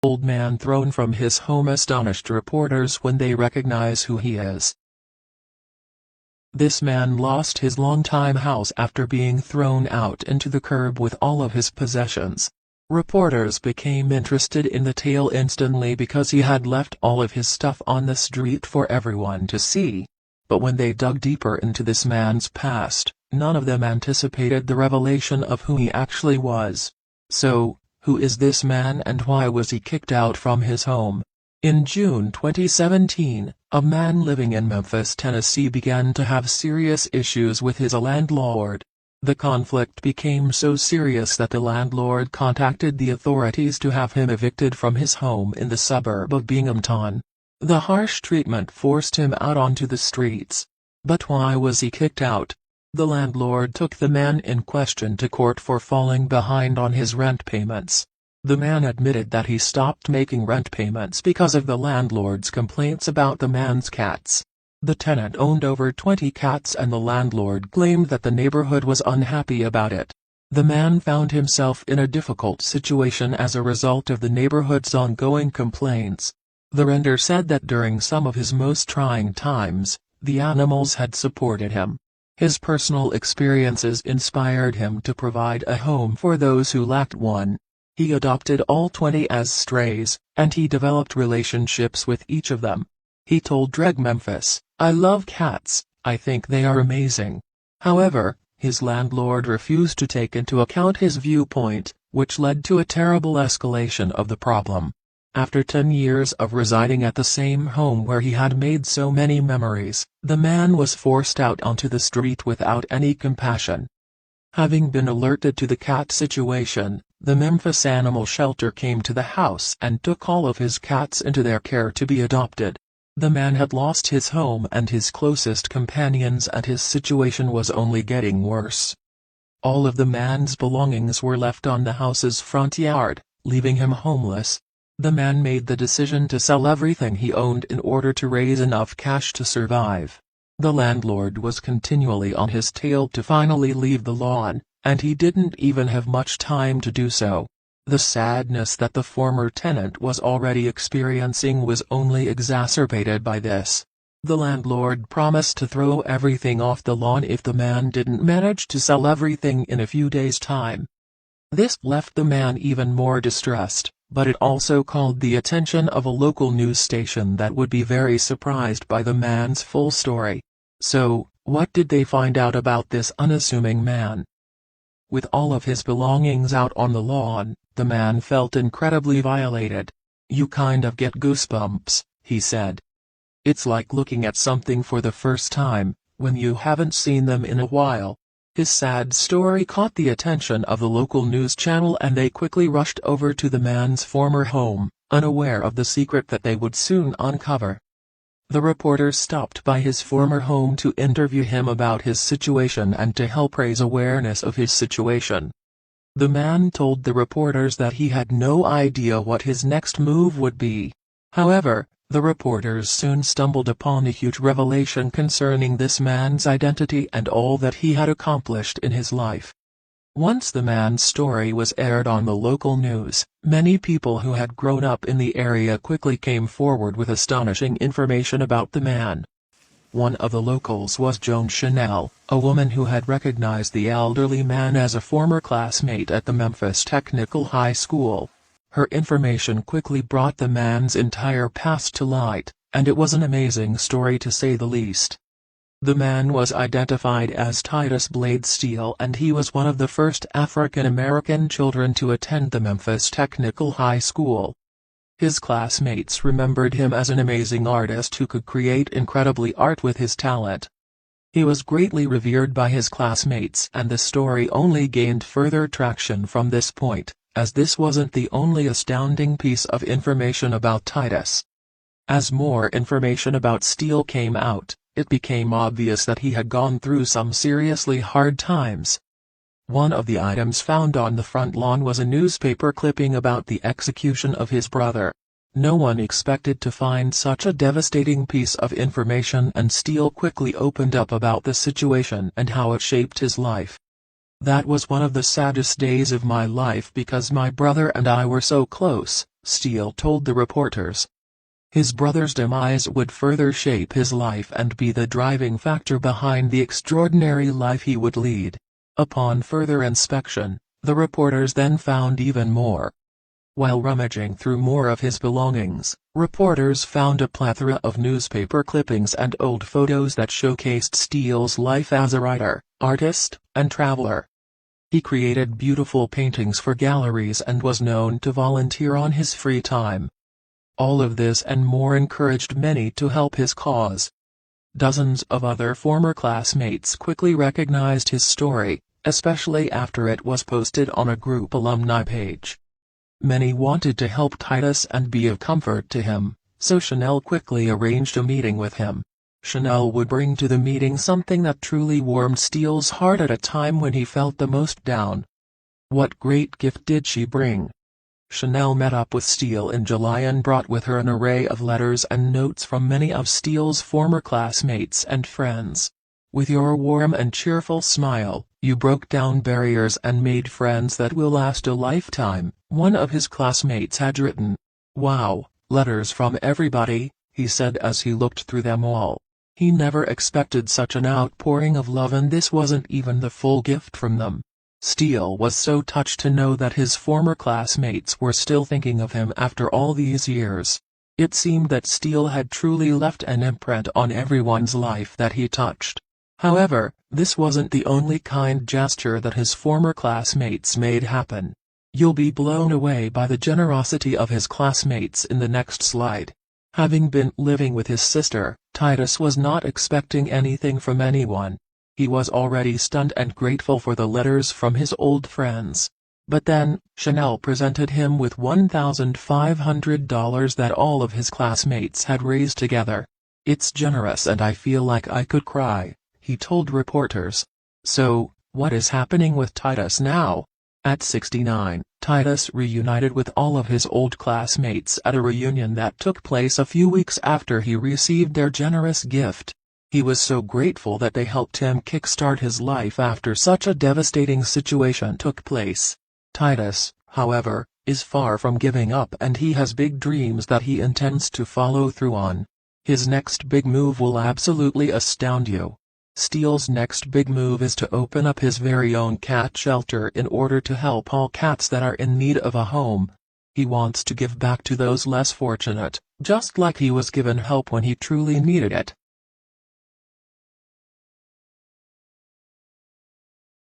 old man thrown from his home astonished reporters when they recognize who he is. This man lost his longtime house after being thrown out into the curb with all of his possessions. Reporters became interested in the tale instantly because he had left all of his stuff on the street for everyone to see. But when they dug deeper into this man's past, none of them anticipated the revelation of who he actually was. So, who is this man and why was he kicked out from his home? In June 2017, a man living in Memphis, Tennessee began to have serious issues with his landlord. The conflict became so serious that the landlord contacted the authorities to have him evicted from his home in the suburb of Binghamton. The harsh treatment forced him out onto the streets. But why was he kicked out? The landlord took the man in question to court for falling behind on his rent payments. The man admitted that he stopped making rent payments because of the landlord's complaints about the man's cats. The tenant owned over 20 cats and the landlord claimed that the neighborhood was unhappy about it. The man found himself in a difficult situation as a result of the neighborhood's ongoing complaints. The renter said that during some of his most trying times, the animals had supported him. His personal experiences inspired him to provide a home for those who lacked one. He adopted all 20 as strays, and he developed relationships with each of them. He told Dreg Memphis, "I love cats, I think they are amazing." However, his landlord refused to take into account his viewpoint, which led to a terrible escalation of the problem. After 10 years of residing at the same home where he had made so many memories, the man was forced out onto the street without any compassion. Having been alerted to the cat situation, the Memphis Animal Shelter came to the house and took all of his cats into their care to be adopted. The man had lost his home and his closest companions, and his situation was only getting worse. All of the man's belongings were left on the house's front yard, leaving him homeless. The man made the decision to sell everything he owned in order to raise enough cash to survive. The landlord was continually on his tail to finally leave the lawn, and he didn't even have much time to do so. The sadness that the former tenant was already experiencing was only exacerbated by this. The landlord promised to throw everything off the lawn if the man didn't manage to sell everything in a few days' time. This left the man even more distressed, but it also called the attention of a local news station that would be very surprised by the man's full story. So, what did they find out about this unassuming man? With all of his belongings out on the lawn, the man felt incredibly violated. "You kind of get goosebumps," he said. "It's like looking at something for the first time, when you haven't seen them in a while." His sad story caught the attention of the local news channel, and they quickly rushed over to the man's former home, unaware of the secret that they would soon uncover. The reporters stopped by his former home to interview him about his situation and to help raise awareness of his situation. The man told the reporters that he had no idea what his next move would be. However, the reporters soon stumbled upon a huge revelation concerning this man's identity and all that he had accomplished in his life. Once the man's story was aired on the local news, many people who had grown up in the area quickly came forward with astonishing information about the man. One of the locals was Joan Chanel, a woman who had recognized the elderly man as a former classmate at the Memphis Technical High School. Her information quickly brought the man's entire past to light, and it was an amazing story to say the least. The man was identified as Titus Blade Steele, and he was one of the first African American children to attend the Memphis Technical High School. His classmates remembered him as an amazing artist who could create incredibly art with his talent. He was greatly revered by his classmates, and the story only gained further traction from this point, as this wasn't the only astounding piece of information about Titus. As more information about Steele came out, it became obvious that he had gone through some seriously hard times. One of the items found on the front lawn was a newspaper clipping about the execution of his brother. No one expected to find such a devastating piece of information, and Steele quickly opened up about the situation and how it shaped his life. "That was one of the saddest days of my life because my brother and I were so close. Steele told the reporters. His brother's demise would further shape his life and be the driving factor behind the extraordinary life he would lead. Upon further inspection, the reporters then found even more. While rummaging through more of his belongings, reporters found a plethora of newspaper clippings and old photos that showcased Steele's life as a writer, artist, and traveler. He created beautiful paintings for galleries and was known to volunteer on his free time. All of this and more encouraged many to help his cause. Dozens of other former classmates quickly recognized his story, especially after it was posted on a group alumni page. Many wanted to help Titus and be of comfort to him, so Chanel quickly arranged a meeting with him. Chanel would bring to the meeting something that truly warmed Steele's heart at a time when he felt the most down. What great gift did she bring? Chanel met up with Steele in July and brought with her an array of letters and notes from many of Steele's former classmates and friends. With your warm and cheerful smile, you broke down barriers and made friends that will last a lifetime, one of his classmates had written. Wow, letters from everybody, he said as he looked through them all. He never expected such an outpouring of love, and this wasn't even the full gift from them. Steele was so touched to know that his former classmates were still thinking of him after all these years. It seemed that Steele had truly left an imprint on everyone's life that he touched. However, this wasn't the only kind gesture that his former classmates made happen. You'll be blown away by the generosity of his classmates in the next slide. Having been living with his sister, Titus was not expecting anything from anyone. He was already stunned and grateful for the letters from his old friends. But then, Chanel presented him with $1,500 that all of his classmates had raised together. It's generous and I feel like I could cry, he told reporters. So, what is happening with Titus now? At 69, Titus reunited with all of his old classmates at a reunion that took place a few weeks after he received their generous gift. He was so grateful that they helped him kickstart his life after such a devastating situation took place. Titus, however, is far from giving up, and he has big dreams that he intends to follow through on. His next big move will absolutely astound you. Steele's next big move is to open up his very own cat shelter in order to help all cats that are in need of a home. He wants to give back to those less fortunate, just like he was given help when he truly needed it.